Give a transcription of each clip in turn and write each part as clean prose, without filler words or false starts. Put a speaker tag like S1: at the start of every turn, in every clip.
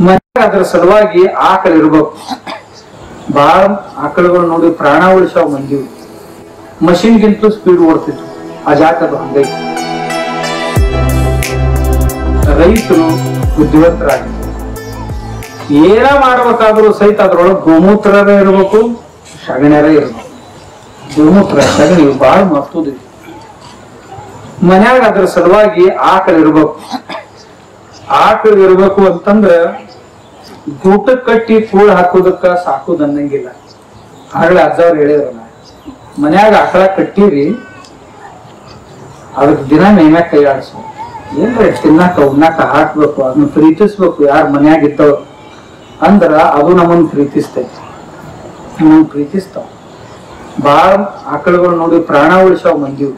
S1: ಮನ್ಯಾಗ ಅದ್ರ ಸಲುವಾಗಿ ಆಕಳ ಇರ್ಬೇಕು. ಬಾಳ ಆಕಳುಗಳು ನೋಡಿ ಪ್ರಾಣ ಉಳಿಸಾವ್ ಮಂದಿ. ಮಷಿನ್ಗಿಂತಲೂ ಸ್ಪೀಡ್ ಓಡ್ತಿತ್ತು. ಆ ಜಾತದು ಹಂಗೈತಿ. ರೈತರು ಬುದ್ಧಿವಂತರಾಗಿ ಏನ ಮಾಡ್ಬೇಕಾದ್ರೂ ಸಹಿತ ಅದ್ರೊಳಗೆ ಗೋಮೂತ್ರರೇ ಇರ್ಬೇಕು, ಸಗಣ್ಯರೇ ಇರ್ಬೇಕು. ಗೋಮೂತ್ರ ಸಗಣಿ ಬಹಳ ಮಹತ್ವದ. ಮನ್ಯಾಗ ಅದ್ರ ಸಲುವಾಗಿ ಆಕಳ ಇರ್ಬೇಕು. ಆಕಳ ಇರ್ಬೇಕು ಅಂತಂದ್ರ ಗೂಟಕ್ ಕಟ್ಟಿ ಕೂಳ್ ಹಾಕೋದಕ್ಕ ಸಾಕುದ್ ಅನ್ನಂಗಿಲ್ಲ. ಆಗ್ಲೇ ಅಜ್ಜವ್ರು ಹೇಳಿದ್ರಲ್ಲ, ಮನ್ಯಾಗ ಆಕಳ ಕಟ್ಟಿರಿ ಅದಕ್ಕೆ ದಿನ ಮೇಮ್ಯಾಗ ಕೈ ಆಡ್ಸು. ಏನ್ರ ತಿನ್ನಾಕ ಉಣ್ಣಾಕ ಹಾಕ್ಬೇಕು, ಅದನ್ನ ಪ್ರೀತಿಸ್ಬೇಕು. ಯಾರು ಮನ್ಯಾಗ ಇದ್ದವ್ ಅಂದ್ರ ಅದು ನಮ್ಮನ್ನ ಪ್ರೀತಿಸ್ತೈತಿ, ನಮ್ಮನ್ನ ಪ್ರೀತಿಸ್ತಾವ. ಬಾಳ ಆಕಳುಗಳು ನೋಡಿ ಪ್ರಾಣ ಉಳಿಸಾವ್ ಮಂದಿ.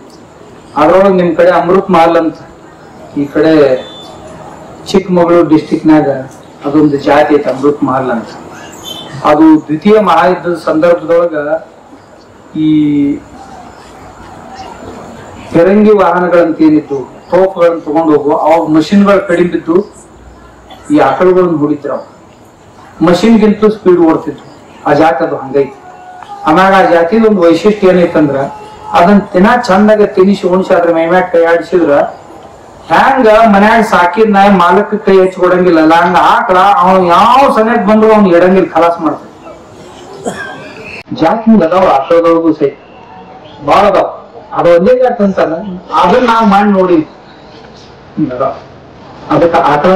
S1: ಅದ್ರೊಳಗೆ ನಿಮ್ ಕಡೆ ಅಮೃತ್ ಮಹಲ್ ಅಂತ ಈ ಕಡೆ ಚಿಕ್ಕಮಗಳೂರು ಡಿಸ್ಟಿಕ್ನಾಗ ಅದೊಂದು ಜಾತಿ ಐತೆ, ಅಮೃತ್ ಮಹಲ್ ಅಂತ. ಅದು ದ್ವಿತೀಯ ಮಹಾಯುದ್ಧದ ಸಂದರ್ಭದೊಳಗ ಈ ಫಿರಂಗಿ ವಾಹನಗಳಂತ ಏನಿದ್ದು ತೋಪುಗಳನ್ನ ತಗೊಂಡು ಹೋಗು ಅವಾಗ ಮಷಿನ್ಗಳು ಕಡಿಮೆ ಬಿದ್ದು ಈ ಆಕಳುಗಳನ್ನ ಹೊಡಿತಿರ. ಮಷಿನ್ಗಿಂತಲೂ ಸ್ಪೀಡ್ ಓಡ್ತಿತ್ತು. ಆ ಜಾತಿ ಅದು ಹಂಗೈತಿ. ಆಮ್ಯಾಗ ಆ ಜಾತಿದ ಒಂದು ವೈಶಿಷ್ಟ್ಯ ಏನೈತಂದ್ರ ಅದನ್ನ ತಿನ್ನ ಚಂದಾಗ ತಿನಿಸಿ ಉಣಿಸಿ ಅದ್ರ ಮೈಮ್ಯಾಗ ಕೈ ಆಡಿಸಿದ್ರ ಹ್ಯಾಂಗ ಮನ್ಯಾಗ ಸಾಕಿದ್ ನಾಯಿ ಮಾಲಕ್ಕ ಕೈ ಹಚ್ಕೊಡಂಗಿಲ್ಲ, ಹಂಗ ಆಕಳ ಅವ್ನು ಯಾವ ಸನಿಯಕ್ ಬಂದ್ರು ಅವ್ನು ಎಡಂಗಿಲ್ಲ, ಖಲಾಸ್ ಮಾಡ್ತಾನೆ. ಜಾತಿ ಅದಾವ ಆಕಳದೊಳಗೂ ಸಹಿತ ಬಾಳ ಅದಾವ. ಅದು ಒಂದೇ ಜಾತಿ ಅಂತಲ್ಲ, ಅದನ್ನ ನಾವ್ ಮಾಡಿ ನೋಡಿ ಅದಕ್ಕ ಆಕಳ